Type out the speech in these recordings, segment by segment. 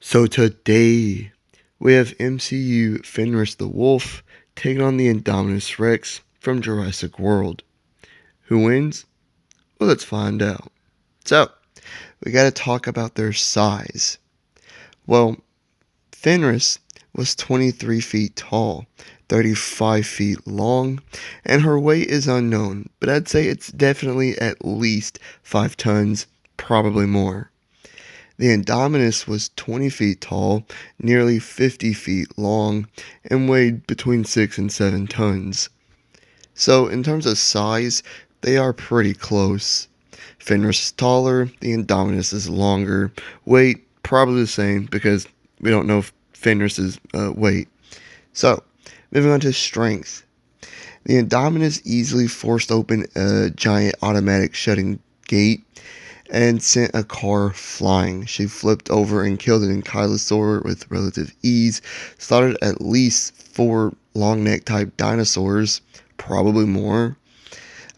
So today we have MCU Fenris the Wolf taking on the Indominus Rex from Jurassic World. Who wins? Well, let's find out. So, we gotta talk about their size. Well, Fenris was 23 feet tall, 35 feet long, and her weight is unknown, but I'd say it's definitely at least 5 tons, probably more. The Indominus was 20 feet tall, nearly 50 feet long, and weighed between 6 and 7 tons. So, in terms of size, they are pretty close. Fenris is taller, the Indominus is longer. Weight, probably the same because we don't know Fenris's weight. So, moving on to strength. The Indominus easily forced open a giant automatic shutting gate and sent a car flying. She flipped over and killed an ankylosaur with relative ease, slaughtered at least 4 long neck type dinosaurs, probably more,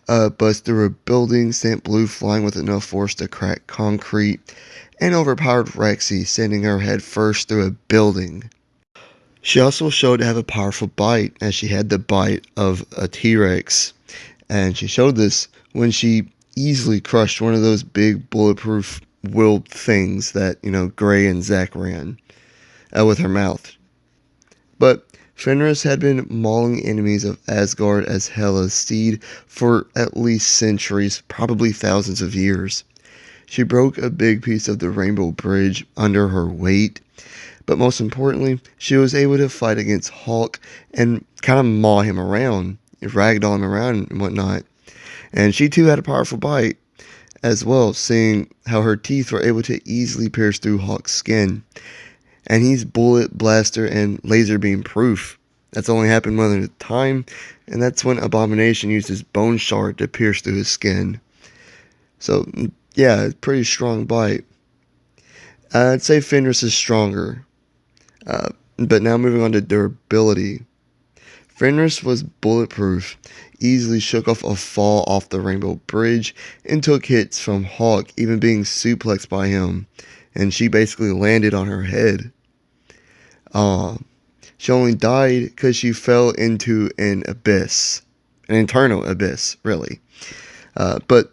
buzzed through a building, sent Blue flying with enough force to crack concrete, and overpowered Rexy, sending her head first through a building. She also showed to have a powerful bite, as she had the bite of a T-Rex, and she showed this when she easily crushed one of those big bulletproof wheeled things that, Gray and Zack ran with her mouth. But Fenris had been mauling enemies of Asgard as Hela's steed for at least centuries, probably thousands of years. She broke a big piece of the Rainbow Bridge under her weight, but most importantly, she was able to fight against Hulk and kind of maul him around, ragdoll him around and whatnot. And she too had a powerful bite as well, seeing how her teeth were able to easily pierce through Hulk's skin. And he's bullet, blaster, and laser beam proof. That's only happened one at a time, and that's when Abomination used his bone shard to pierce through his skin. So, yeah, pretty strong bite. I'd say Fenris is stronger. But now moving on to durability. Fenris was bulletproof, easily shook off a fall off the Rainbow Bridge, and took hits from Hulk, even being suplexed by him, and she basically landed on her head. She only died because she fell into an abyss, an internal abyss, really. But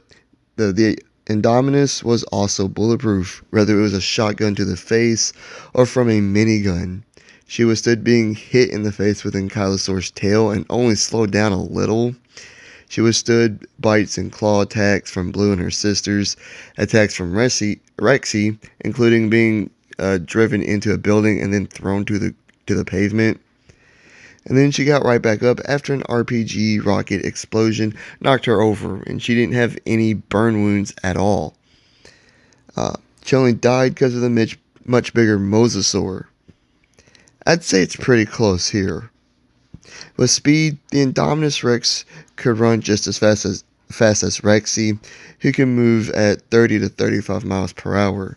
the Indominus was also bulletproof, whether it was a shotgun to the face or from a minigun. She withstood being hit in the face with Ankylosaur's tail and only slowed down a little. She withstood bites and claw attacks from Blue and her sisters, attacks from Rexy, including being driven into a building and then thrown to the pavement. And then she got right back up after an RPG rocket explosion knocked her over, and she didn't have any burn wounds at all. She only died because of the much bigger mosasaur. I'd say it's pretty close here. With speed, the Indominus Rex could run just as fast as Rexy, who can move at 30 to 35 miles per hour.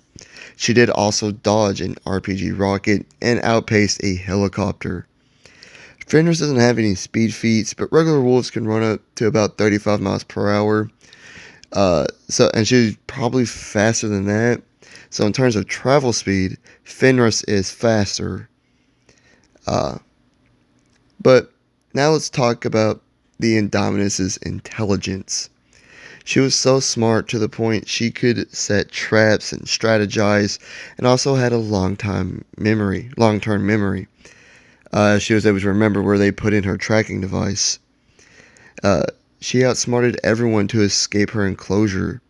She did also dodge an RPG rocket and outpaced a helicopter. Fenris doesn't have any speed feats, but regular wolves can run up to about 35 miles per hour. And she's probably faster than that. So in terms of travel speed, Fenris is faster. But now let's talk about the Indominus's intelligence. She was so smart to the point she could set traps and strategize, and also had a long-term memory. She was able to remember where they put in her tracking device. She outsmarted everyone to escape her enclosure.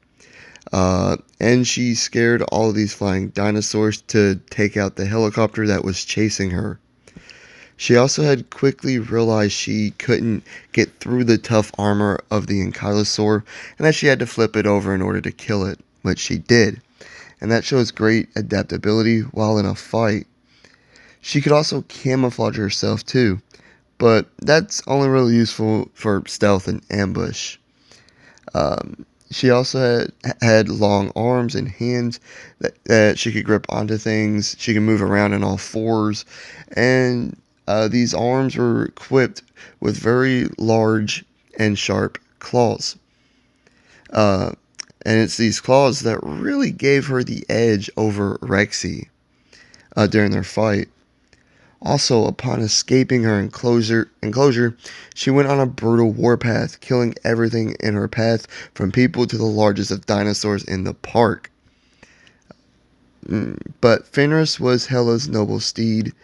And she scared all of these flying dinosaurs to take out the helicopter that was chasing her. She also had quickly realized she couldn't get through the tough armor of the ankylosaur, and that she had to flip it over in order to kill it, which she did. And that shows great adaptability while in a fight. She could also camouflage herself too, but that's only really useful for stealth and ambush. She also had long arms and hands that she could grip onto things. She could move around in all fours, and these arms were equipped with very large and sharp claws. And it's these claws that really gave her the edge over Rexy. during their fight. Also, upon escaping her enclosure, she went on a brutal warpath, killing everything in her path, from people to the largest of dinosaurs in the park. But Fenris was Hela's noble steed.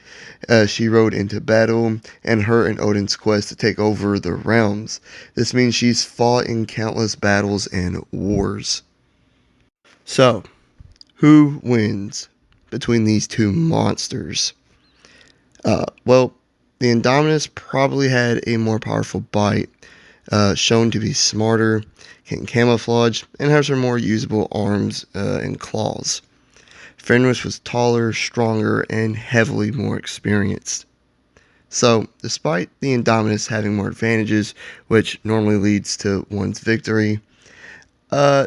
She rode into battle, and her and Odin's quest to take over the realms. This means she's fought in countless battles and wars. So, who wins between these two monsters? Well, the Indominus probably had a more powerful bite, shown to be smarter, can camouflage, and has her more usable arms and claws. Fenris was taller, stronger, and heavily more experienced. So, despite the Indominus having more advantages, which normally leads to one's victory,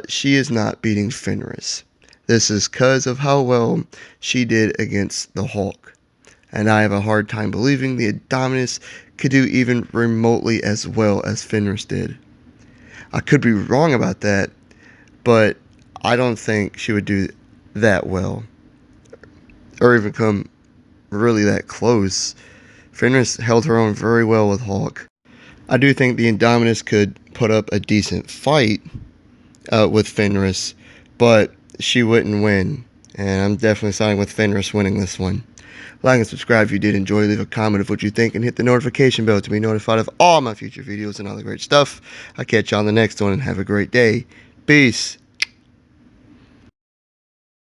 she is not beating Fenris. This is because of how well she did against the Hulk. And I have a hard time believing the Indominus could do even remotely as well as Fenris did. I could be wrong about that, but I don't think she would do that well, or even come really that close. Fenris held her own very well with Hulk. I do think the Indominus could put up a decent fight with Fenris, but she wouldn't win, and I'm definitely siding with Fenris winning this one. Like and subscribe if you did enjoy. Leave a comment of what you think, and hit the notification bell to be notified of all my future videos and all the great stuff. I'll catch you on the next one, and have a great day. Peace.